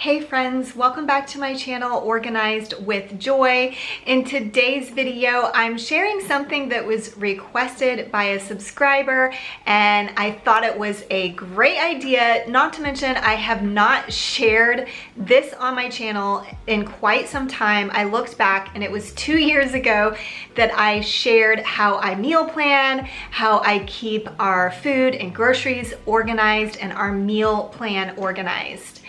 Hey friends, welcome back to my channel, Organized with Joy. In today's video, I'm sharing something that was requested by a subscriber and I thought it was a great idea. Not to mention, I have not shared this on my channel in quite some time. I looked back and it was 2 years ago that I shared how I meal plan, how I keep our food and groceries organized and our meal plan organized.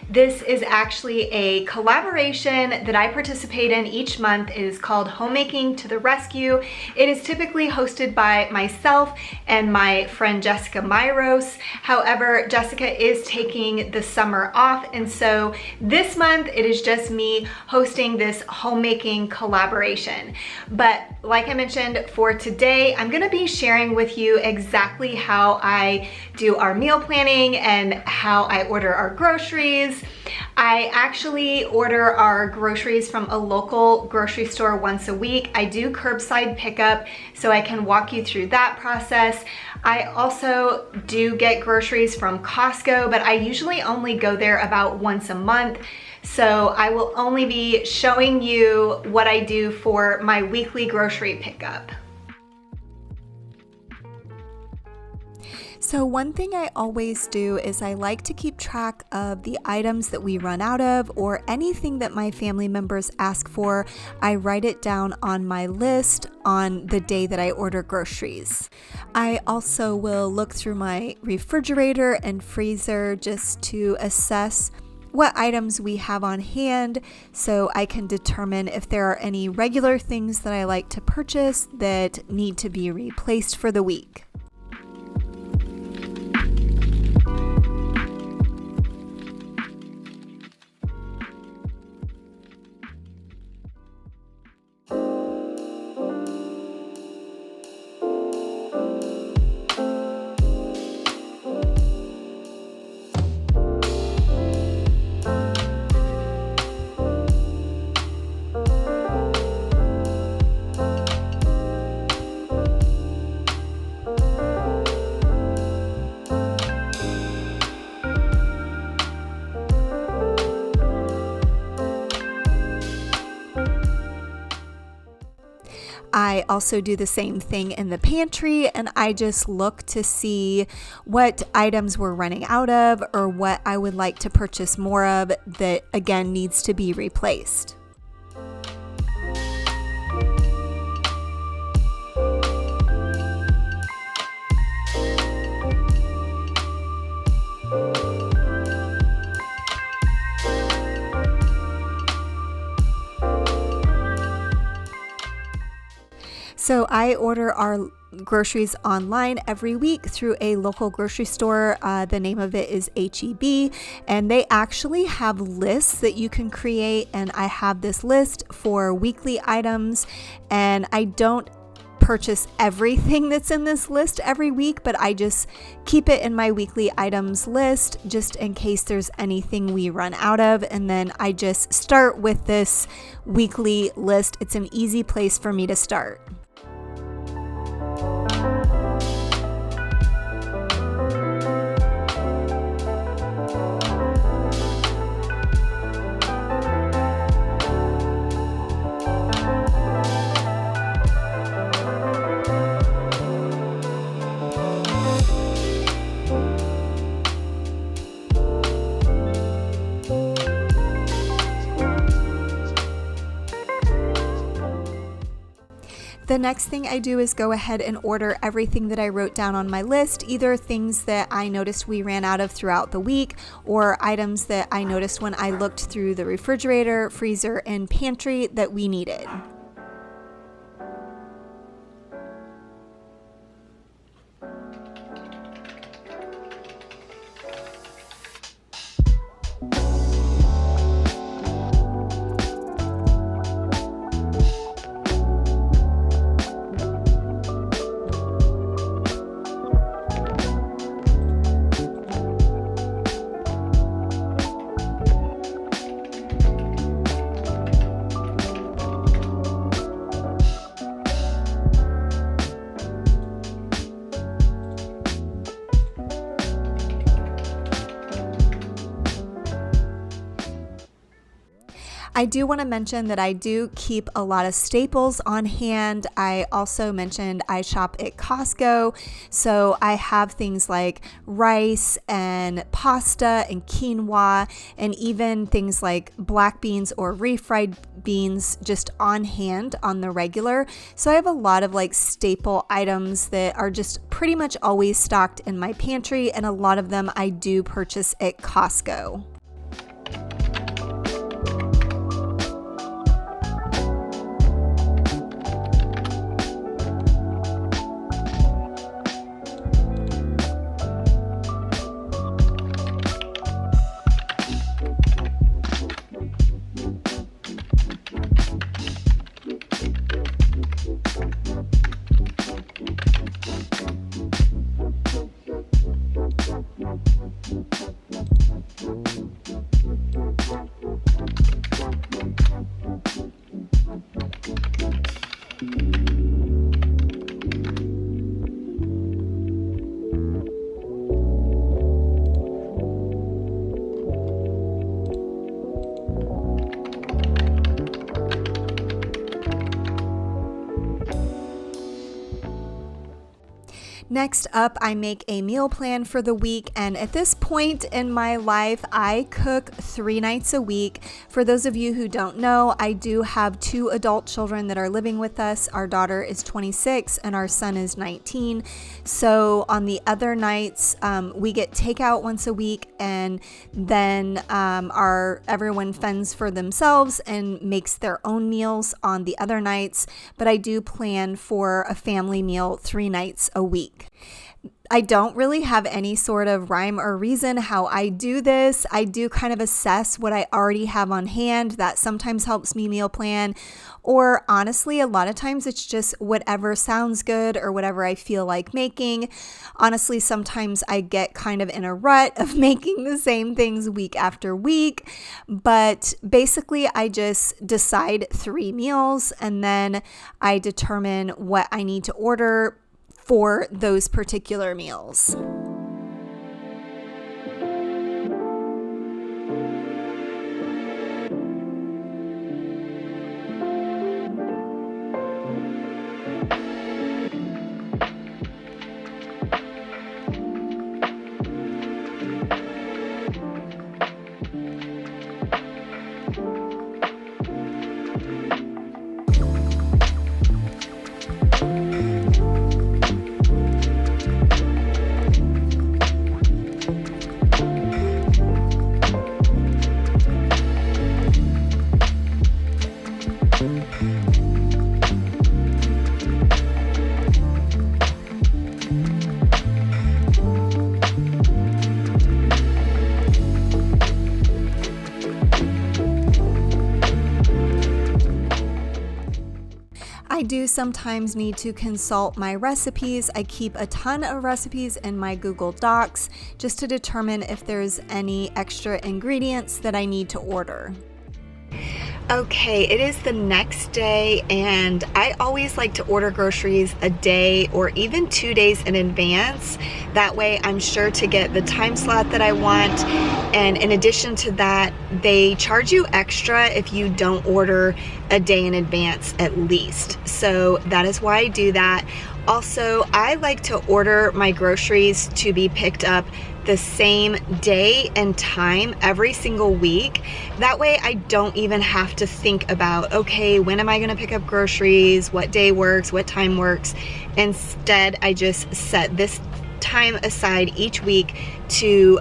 This is actually a collaboration that I participate in each month. It is called Homemaking to the Rescue. It is typically hosted by myself and my friend Jessica Myros. However, Jessica is taking the summer off, and so this month it is just me hosting this homemaking collaboration. But like I mentioned, for today, I'm gonna be sharing with you exactly how I do our meal planning and how I order our groceries. I actually order our groceries from a local grocery store once a week. I do curbside pickup, so I can walk you through that process. I also do get groceries from Costco, but I usually only go there about once a month. So I will only be showing you what I do for my weekly grocery pickup. So one thing I always do is I like to keep track of the items that we run out of or anything that my family members ask for. I write it down on my list on the day that I order groceries. I also will look through my refrigerator and freezer just to assess what items we have on hand so I can determine if there are any regular things that I like to purchase that need to be replaced for the week. I also do the same thing in the pantry, and I just look to see what items we're running out of or what I would like to purchase more of that again needs to be replaced. So I order our groceries online every week through a local grocery store. The name of it is HEB, and they actually have lists that you can create, and I have this list for weekly items, and I don't purchase everything that's in this list every week, but I just keep it in my weekly items list just in case there's anything we run out of, and then I just start with this weekly list. It's an easy place for me to start. The next thing I do is go ahead and order everything that I wrote down on my list, either things that I noticed we ran out of throughout the week or items that I noticed when I looked through the refrigerator, freezer, and pantry that we needed. I do want to mention that I do keep a lot of staples on hand. I also mentioned I shop at Costco, so I have things like rice and pasta and quinoa, and even things like black beans or refried beans just on hand on the regular. So I have a lot of like staple items that are just pretty much always stocked in my pantry, and a lot of them I do purchase at Costco. Next up, I make a meal plan for the week, and at this point in my life, I cook 3 nights a week. For those of you who don't know, I do have 2 adult children that are living with us. Our daughter is 26 and our son is 19. So on the other nights, we get takeout once a week, and then everyone fends for themselves and makes their own meals on the other nights. But I do plan for a family meal 3 nights a week. I don't really have any sort of rhyme or reason how I do this. I do kind of assess what I already have on hand. That sometimes helps me meal plan. Or honestly, a lot of times it's just whatever sounds good or whatever I feel like making. Honestly, sometimes I get kind of in a rut of making the same things week after week. But basically, I just decide 3 meals, and then I determine what I need to order for those particular meals. I do sometimes need to consult my recipes. I keep a ton of recipes in my Google Docs just to determine if there's any extra ingredients that I need to order. Okay, it is the next day, and I always like to order groceries a day or even 2 days in advance. That way I'm sure to get the time slot that I want. And in addition to that, they charge you extra if you don't order a day in advance at least. So that is why I do that. Also, I like to order my groceries to be picked up the same day and time every single week. That way I don't even have to think about, okay, when am I going to pick up groceries? What day works? What time works? Instead, I just set this time aside each week to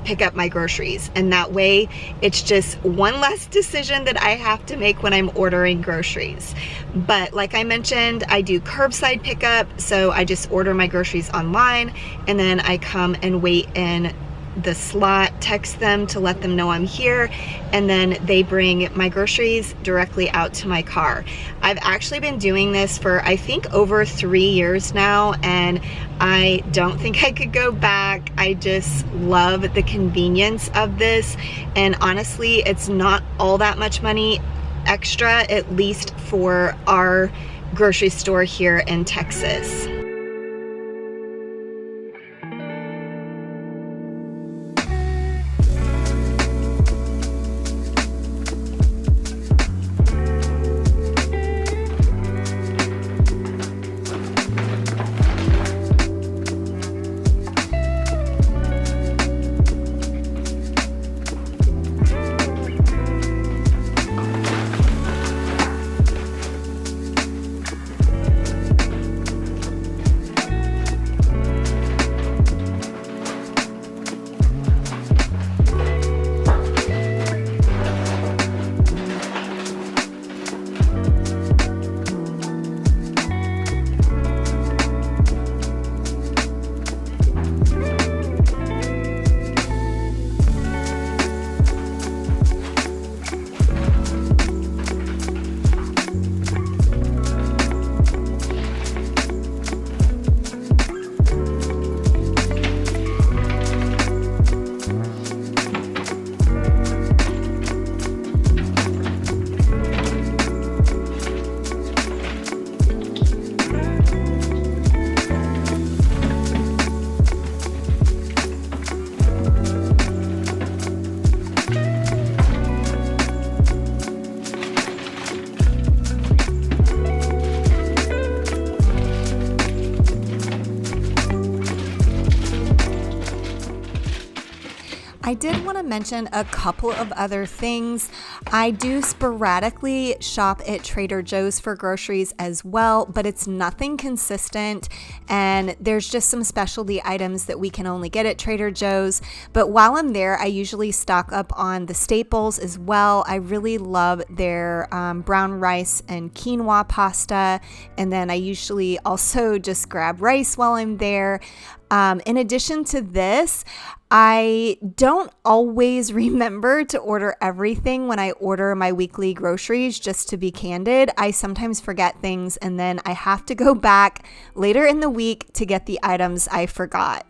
pick up my groceries, and that way it's just one less decision that I have to make when I'm ordering groceries. But like I mentioned, I do curbside pickup, so I just order my groceries online, and then I come and wait in the slot, text them to let them know I'm here, and then they bring my groceries directly out to my car. I've actually been doing this for I think over 3 years now, and I don't think I could go back. I just love the convenience of this, and honestly, it's not all that much money extra, at least for our grocery store here in Texas. did want to mention a couple of other things. I do sporadically shop at Trader Joe's for groceries as well, but it's nothing consistent, and there's just some specialty items that we can only get at Trader Joe's. But while I'm there, I usually stock up on the staples as well. I really love their brown rice and quinoa pasta, and then I usually also just grab rice while I'm there. In addition to this, I don't always remember to order everything when I order my weekly groceries, just to be candid. I sometimes forget things, and then I have to go back later in the week to get the items I forgot.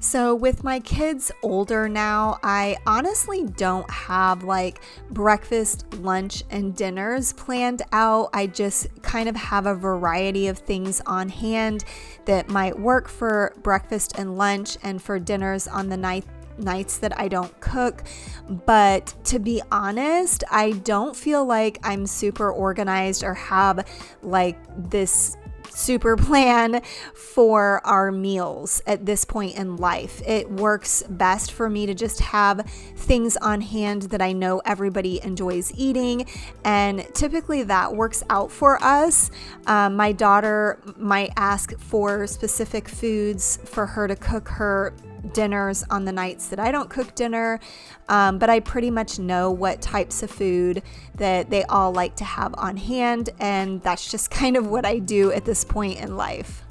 So with my kids older now, I honestly don't have like breakfast, lunch, and dinners planned out. I just kind of have a variety of things on hand that might work for breakfast and lunch, and for dinners on the nights that I don't cook. But to be honest, I don't feel like I'm super organized or have like this super plan for our meals at this point in life. It works best for me to just have things on hand that I know everybody enjoys eating, and typically that works out for us. My daughter might ask for specific foods for her to cook her dinners on the nights that I don't cook dinner, but I pretty much know what types of food that they all like to have on hand, and that's just kind of what I do at this point in life.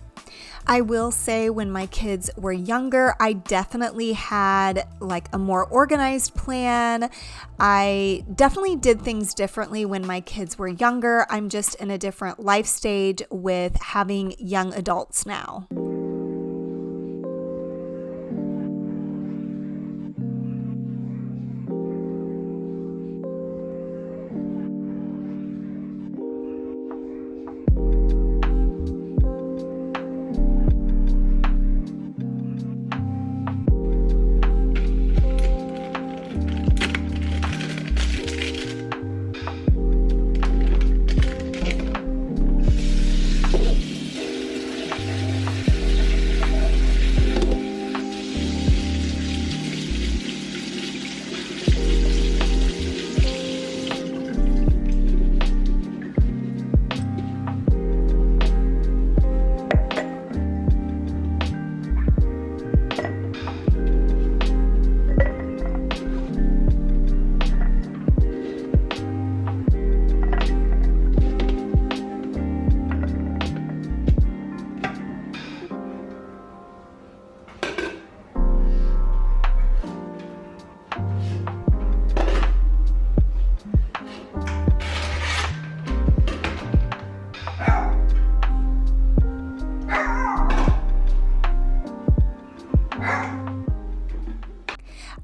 I will say when my kids were younger, I definitely had like a more organized plan. I definitely did things differently when my kids were younger. I'm just in a different life stage with having young adults now.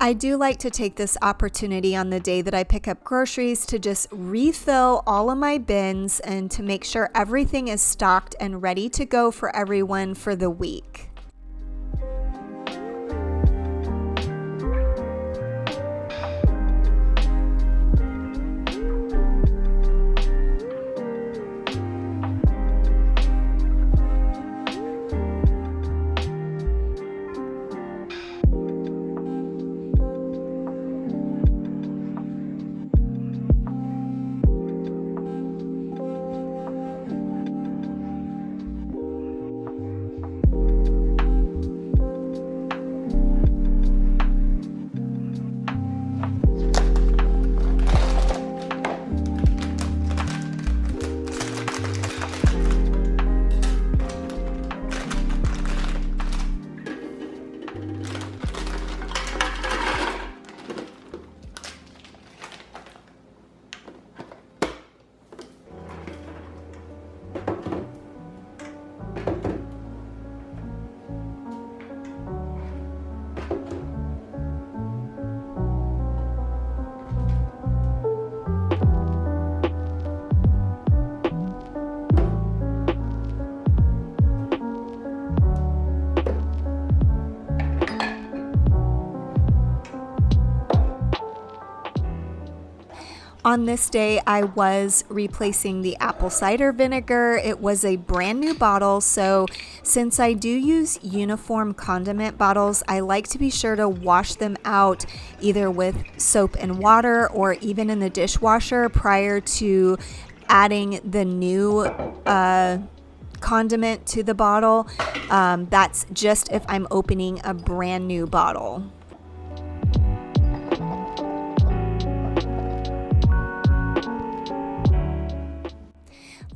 I do like to take this opportunity on the day that I pick up groceries to just refill all of my bins and to make sure everything is stocked and ready to go for everyone for the week. On this day, I was replacing the apple cider vinegar. It was a brand new bottle, so since I do use uniform condiment bottles, I like to be sure to wash them out either with soap and water or even in the dishwasher prior to adding the new condiment to the bottle. That's just if I'm opening a brand new bottle.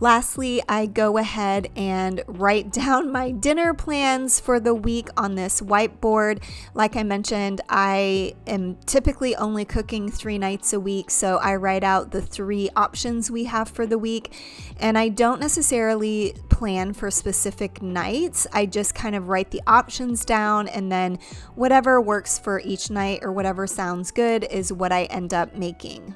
Lastly, I go ahead and write down my dinner plans for the week on this whiteboard. Like I mentioned, I am typically only cooking 3 nights a week, so I write out the 3 options we have for the week. And I don't necessarily plan for specific nights. I just kind of write the options down, and then whatever works for each night or whatever sounds good is what I end up making.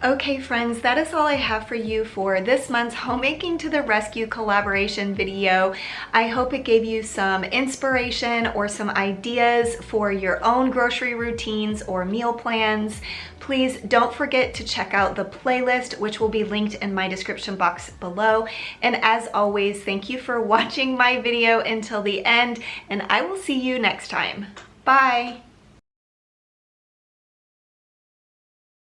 Okay friends, that is all I have for you for this month's Homemaking to the Rescue collaboration video. I hope it gave you some inspiration or some ideas for your own grocery routines or meal plans. Please don't forget to check out the playlist, which will be linked in my description box below. And as always, thank you for watching my video until the end, and I will see you next time. Bye!